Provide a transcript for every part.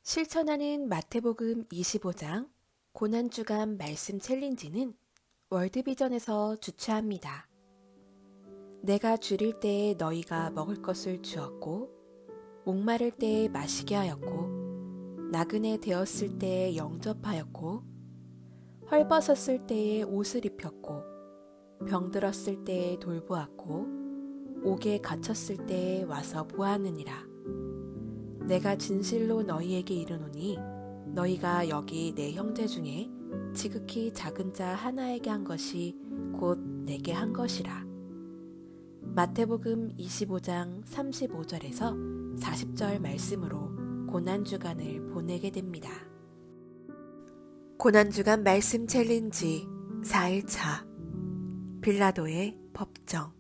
실천하는 마태복음 25장 고난주간 말씀 챌린지는 월드비전에서 주최합니다. 내가 줄일 때에 너희가 먹을 것을 주었고 목마를 때에 마시게 하였고 나그네 되었을 때에 영접하였고 헐벗었을 때에 옷을 입혔고 병들었을 때에 돌보았고 옥에 갇혔을 때에 와서 보았느니라. 내가 진실로 너희에게 이르노니 너희가 여기 내 형제 중에 지극히 작은 자 하나에게 한 것이 곧 내게 한 것이라. 마태복음 25장 35절에서 40절 말씀으로 고난주간을 보내게 됩니다. 고난주간 말씀 챌린지 4일차 빌라도의 법정.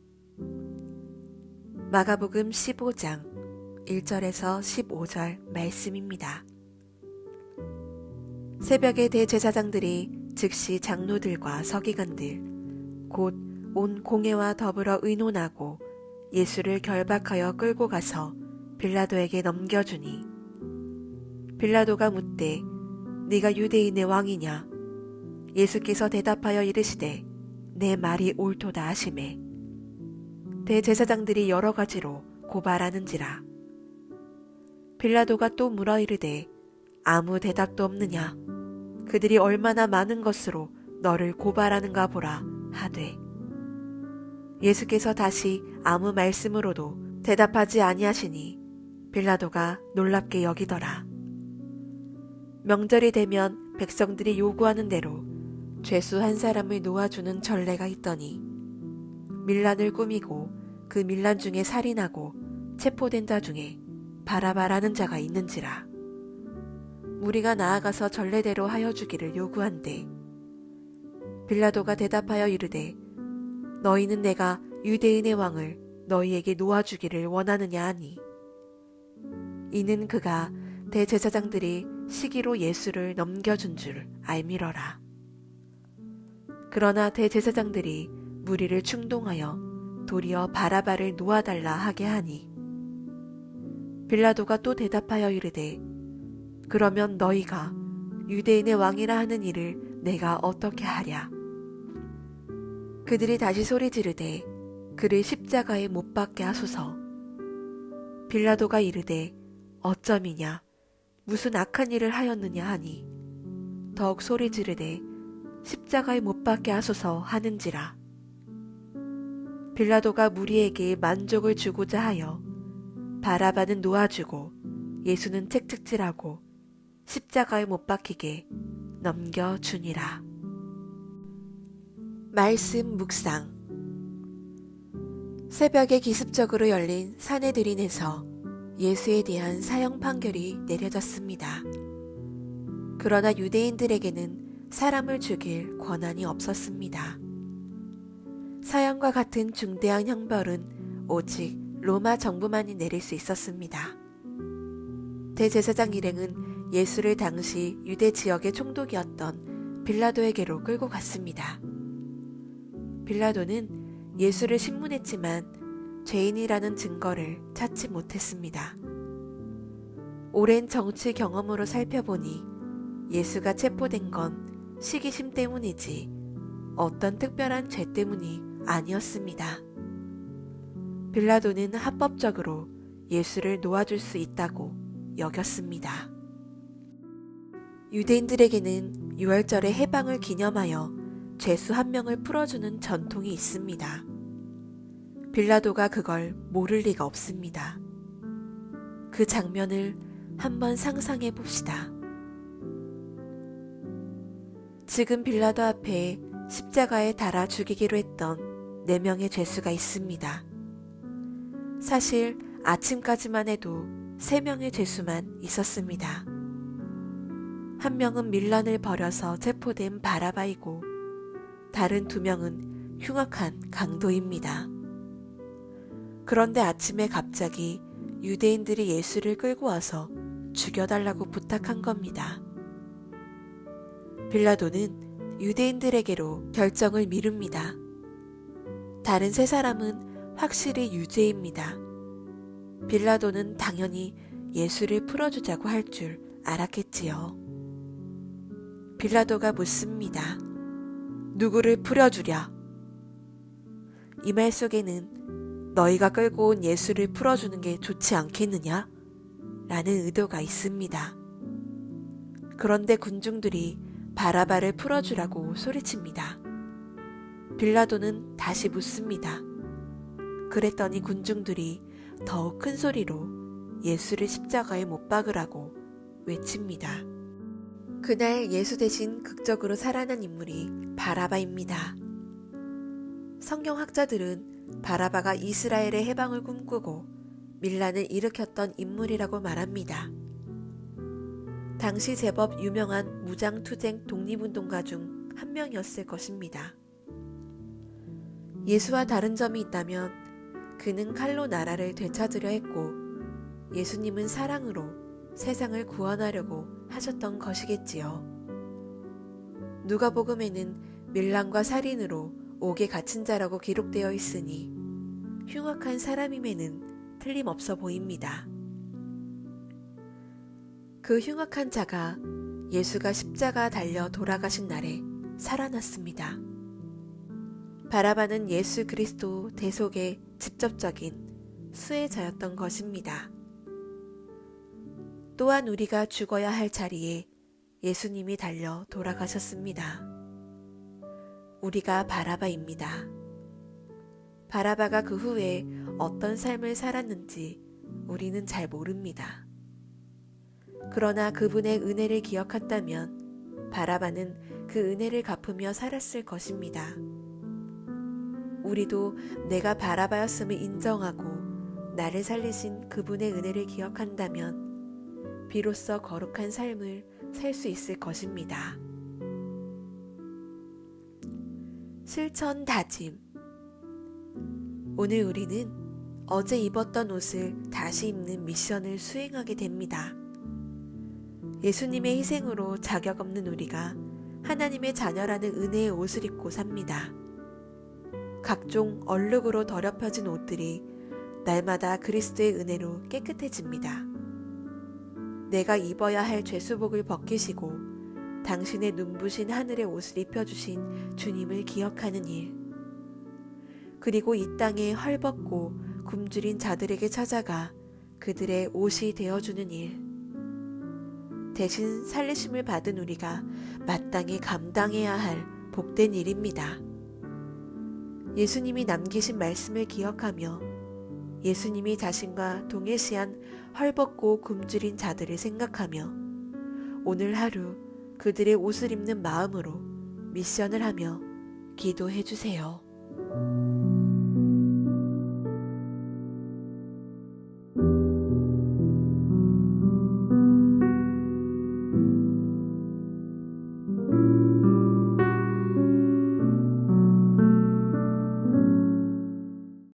마가복음 15장 1절에서 15절 말씀입니다. 새벽에 대제사장들이 즉시 장로들과 서기관들 곧 온 공회와 더불어 의논하고 예수를 결박하여 끌고 가서 빌라도에게 넘겨주니 빌라도가 묻되 네가 유대인의 왕이냐? 예수께서 대답하여 이르시되 내 말이 옳도다 하시매 대제사장들이 여러 가지로 고발하는지라. 빌라도가 또 물어 이르되 아무 대답도 없느냐? 그들이 얼마나 많은 것으로 너를 고발하는가 보라 하되 예수께서 다시 아무 말씀으로도 대답하지 아니하시니 빌라도가 놀랍게 여기더라. 명절이 되면 백성들이 요구하는 대로 죄수 한 사람을 놓아주는 전례가 있더니 밀란을 꾸미고 그 밀란 중에 살인하고 체포된 자 중에 바라바라는 자가 있는지라. 무리가 나아가서 전례대로 하여 주기를 요구한대. 빌라도가 대답하여 이르되 너희는 내가 유대인의 왕을 너희에게 놓아주기를 원하느냐 하니 이는 그가 대제사장들이 시기로 예수를 넘겨준 줄 알미러라. 그러나 대제사장들이 무리를 충동하여 도리어 바라바를 놓아달라 하게 하니 빌라도가 또 대답하여 이르되 그러면 너희가 유대인의 왕이라 하는 일을 내가 어떻게 하랴? 그들이 다시 소리 지르되 그를 십자가에 못 박게 하소서. 빌라도가 이르되 어쩌미냐? 무슨 악한 일을 하였느냐 하니 더욱 소리 지르되 십자가에 못 박게 하소서 하는지라. 빌라도가 무리에게 만족을 주고자 하여 바라바는 놓아주고 예수는 책찍질하고 십자가에 못 박히게 넘겨주니라. 말씀 묵상. 새벽에 기습적으로 열린 사내들인에서 예수에 대한 사형 판결이 내려졌습니다. 그러나 유대인들에게는 사람을 죽일 권한이 없었습니다. 사형과 같은 중대한 형벌은 오직 로마 정부만이 내릴 수 있었습니다. 대제사장 일행은 예수를 당시 유대 지역의 총독이었던 빌라도에게로 끌고 갔습니다. 빌라도는 예수를 신문했지만 죄인이라는 증거를 찾지 못했습니다. 오랜 정치 경험으로 살펴보니 예수가 체포된 건 시기심 때문이지 어떤 특별한 죄 때문이 아니었습니다. 빌라도는 합법적으로 예수를 놓아줄 수 있다고 여겼습니다. 유대인들에게는 유월절의 해방을 기념하여 죄수 한 명을 풀어주는 전통이 있습니다. 빌라도가 그걸 모를 리가 없습니다. 그 장면을 한번 상상해 봅시다. 지금 빌라도 앞에 십자가에 달아 죽이기로 했던 4명의 죄수가 있습니다. 사실 아침까지만 해도 3명의 죄수만 있었습니다. 한 명은 밀란을 벌여서 체포된 바라바이고 다른 2명은 흉악한 강도입니다. 그런데 아침에 갑자기 유대인들이 예수를 끌고 와서 죽여달라고 부탁한 겁니다. 빌라도는 유대인들에게로 결정을 미룹니다. 다른 3사람은 확실히 유죄입니다. 빌라도는 당연히 예수를 풀어주자고 할 줄 알았겠지요. 빌라도가 묻습니다. 누구를 풀어주랴? 이 말 속에는 너희가 끌고 온 예수를 풀어주는 게 좋지 않겠느냐? 라는 의도가 있습니다. 그런데 군중들이 바라바를 풀어주라고 소리칩니다. 빌라도는 다시 묻습니다. 그랬더니 군중들이 더욱 큰 소리로 예수를 십자가에 못 박으라고 외칩니다. 그날 예수 대신 극적으로 살아난 인물이 바라바입니다. 성경학자들은 바라바가 이스라엘의 해방을 꿈꾸고 밀란을 일으켰던 인물이라고 말합니다. 당시 제법 유명한 무장투쟁 독립운동가 중 한 명이었을 것입니다. 예수와 다른 점이 있다면 그는 칼로 나라를 되찾으려 했고 예수님은 사랑으로 세상을 구원하려고 하셨던 것이겠지요. 누가복음에는 밀란과 살인으로 옥에 갇힌 자라고 기록되어 있으니 흉악한 사람임에는 틀림없어 보입니다. 그 흉악한 자가 예수가 십자가 달려 돌아가신 날에 살아났습니다. 바라바는 예수 그리스도 대속의 직접적인 수혜자였던 것입니다. 또한 우리가 죽어야 할 자리에 예수님이 달려 돌아가셨습니다. 우리가 바라바입니다. 바라바가 그 후에 어떤 삶을 살았는지 우리는 잘 모릅니다. 그러나 그분의 은혜를 기억한다면 바라바는 그 은혜를 갚으며 살았을 것입니다. 우리도 내가 바라바였음을 인정하고 나를 살리신 그분의 은혜를 기억한다면 비로소 거룩한 삶을 살 수 있을 것입니다. 실천 다짐. 오늘 우리는 어제 입었던 옷을 다시 입는 미션을 수행하게 됩니다. 예수님의 희생으로 자격 없는 우리가 하나님의 자녀라는 은혜의 옷을 입고 삽니다. 각종 얼룩으로 더럽혀진 옷들이 날마다 그리스도의 은혜로 깨끗해집니다. 내가 입어야 할 죄수복을 벗기시고 당신의 눈부신 하늘의 옷을 입혀주신 주님을 기억하는 일, 그리고 이 땅에 헐벗고 굶주린 자들에게 찾아가 그들의 옷이 되어주는 일, 대신 살리심을 받은 우리가 마땅히 감당해야 할 복된 일입니다. 예수님이 남기신 말씀을 기억하며 예수님이 자신과 동일시한 헐벗고 굶주린 자들을 생각하며 오늘 하루 그들의 옷을 입는 마음으로 미션을 하며 기도해 주세요.